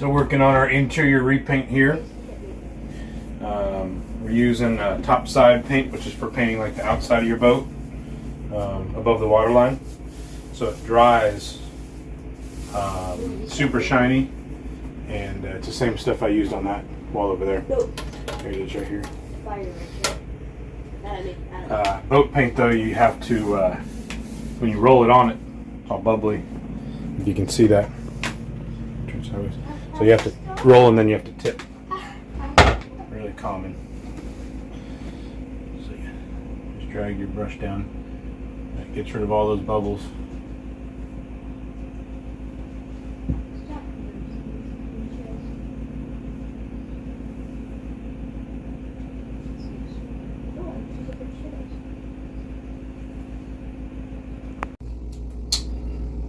Still working on our interior repaint here. We're using topside paint, which is for painting like the outside of your boat above the water line, so it dries super shiny, and it's the same stuff I used on that wall over there. Here it is right here. Boat paint though, you have to when you roll it on it, it's all bubbly. If you can see that. So you have to roll and then you have to tip. Really common. So yeah, just drag your brush down. That gets rid of all those bubbles.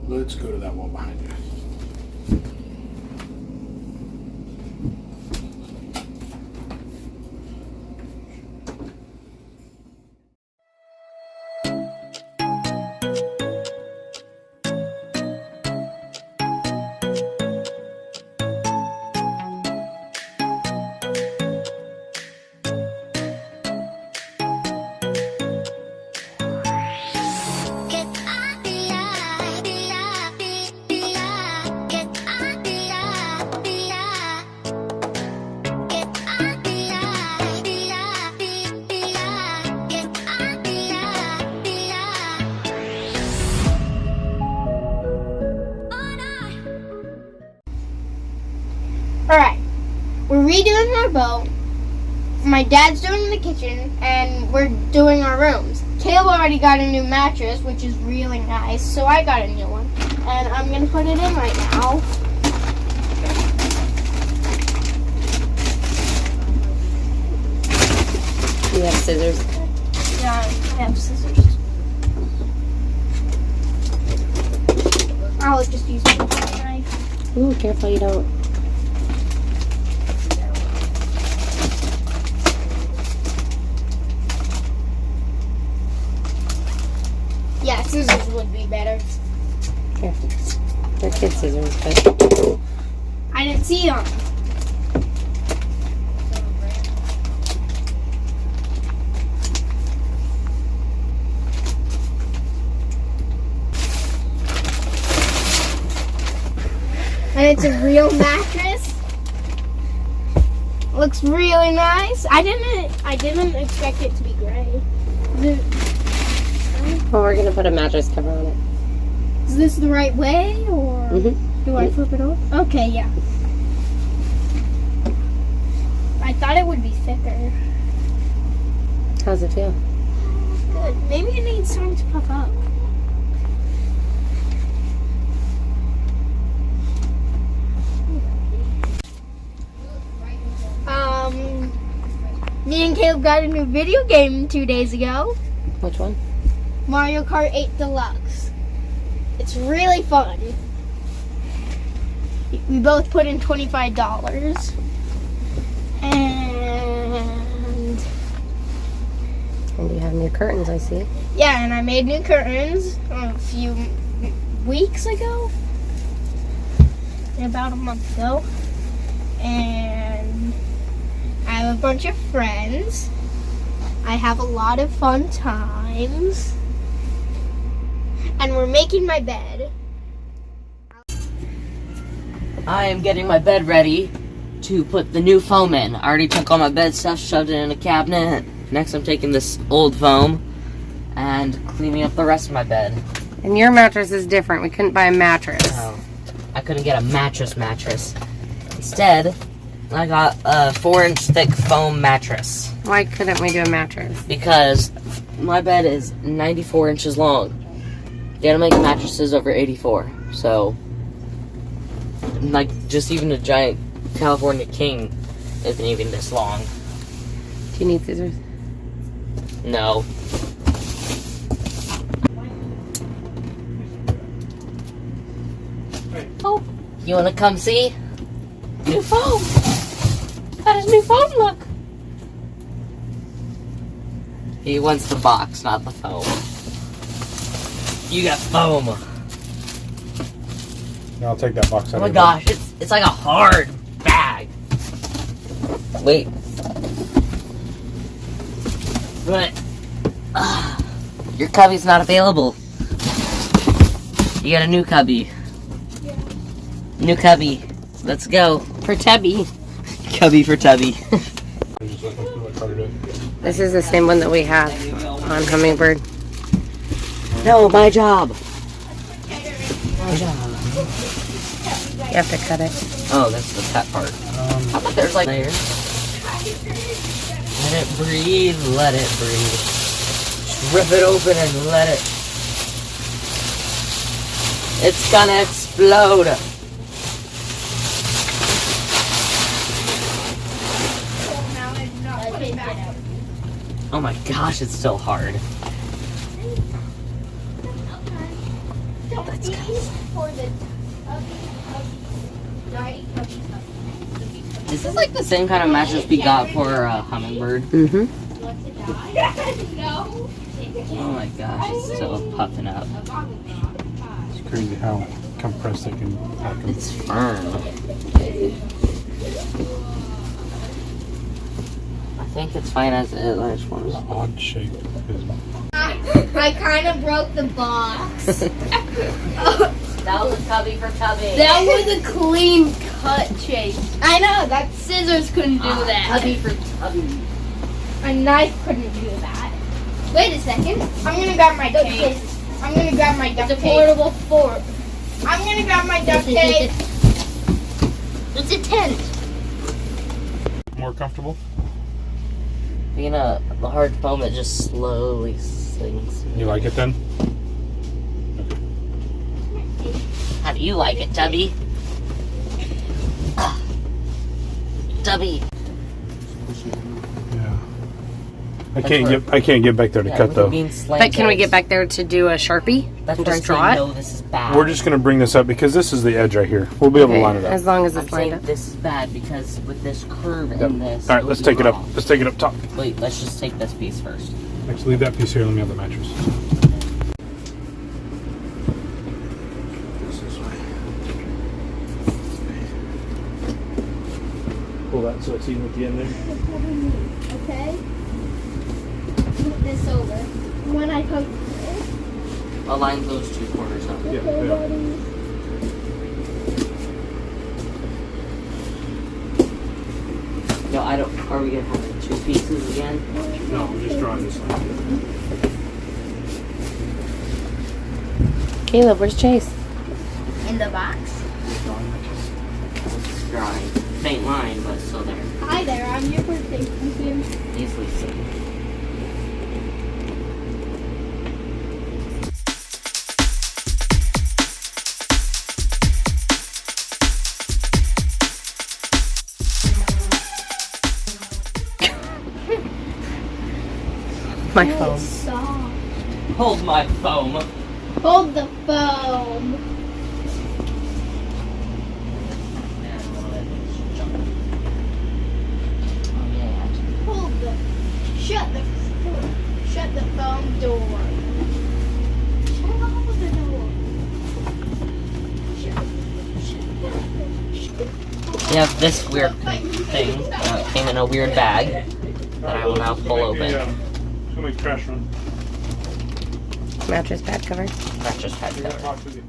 Let's go to that wall behind you. Alright, we're redoing our boat. My dad's doing the kitchen, and we're doing our rooms. Caleb already got a new mattress, which is really nice, so I got a new one. And I'm going to put it in right now. You have scissors? Yeah, I have scissors. I'll just use my knife. Ooh, careful you don't. Yeah, scissors would be better. Careful. They're kid scissors, but I didn't see them. And it's a real mattress. Looks really nice. I didn't expect it to be gray. well, we're gonna put a mattress cover on it. Is this the right way, or do I flip it over? Okay, yeah. I thought it would be thicker. How's it feel? Good. Maybe it needs time to puff up. Me and Caleb got a new video game 2 days ago. Which one? Mario Kart 8 Deluxe. It's really fun. We both put in $25. And you have new curtains, I see. yeah, and I made new curtains a few weeks ago. About a month ago. And I have a bunch of friends. I have a lot of fun times. And we're making my bed. I am getting my bed ready to put the new foam in. I already took all my bed stuff, shoved it in a cabinet. Next I'm taking this old foam and cleaning up the rest of my bed. And your mattress is different. We couldn't buy a mattress. Oh, I couldn't get a mattress. Instead, I got a 4-inch thick foam mattress. Why couldn't we do a mattress? Because my bed is 94 inches long. They don't make mattresses over 84, so like just even a giant California king isn't even this long. Do you need scissors? No. Oh, you wanna come see? New foam! How does new foam look? He wants the box, not the foam. You got foam. I'll take that box out. Oh my gosh, it's like a hard bag. Wait. But your cubby's not available. You got a new cubby. Yeah. New cubby. Let's go. For Tubby. Cubby for Tubby. I'm just looking for what color to do. This is the same one that we have on Hummingbird. No, my job. My job. You have to cut it. Oh, that's the cut part. How about there's like layers? Let it breathe. Let it breathe. Just rip it open and let it. It's gonna explode. Oh my gosh, it's still hard. Let's go. Is this like the same kind of mattress we got for Hummingbird? Mm-hmm. Oh my gosh, it's still puffing up. It's crazy how compressed they can pack them. It's firm. I think it's fine as it is. I just want to. Odd shape. I kind of broke the box. That was a cubby for Tubby. That was a clean cut, Chase. I know, that's Scissors couldn't do that. Cubby for Tubby. a knife couldn't do that. Wait a second. I'm gonna grab my tape. I'm gonna grab my duct It's a tape. portable fork. I'm gonna grab my duct tape. It's a tent. More comfortable? Being the hard foam, it just slowly sinks. You like it then? How do you like it, Tubby? Tubby. Yeah. I can't get back there to cut though. But can we get back there to do a Sharpie? That's and where just I draw say, it? no, this is bad. We're just gonna bring this up because this is the edge right here. We'll be able to line it up. As long as I'm it's lined saying up. this is bad because with this curve Yep. and this. All right, let's take it up. Let's take it up top. Wait, let's just take this piece first. Actually, leave that piece here. Let me have the mattress. Pull that so it's even at the end there. Okay? Move this over. When I come Align those two corners up. Yeah, No, I don't. Are we gonna have two pieces again? No, we're just drawing this line. Caleb, where's Chase? in the box. Drawing. Faint line, but still there. Hi there, I'm your birthday pumpkin. Easily seen. My phone. Stop. Hold my foam. Hold the phone. Hold the. Shut the phone door. Shut off the door. We have this weird thing that came in a weird bag that I will now pull open. It's gonna make trash run. Mattress pad cover. Mattress pad You got a cover. box with you.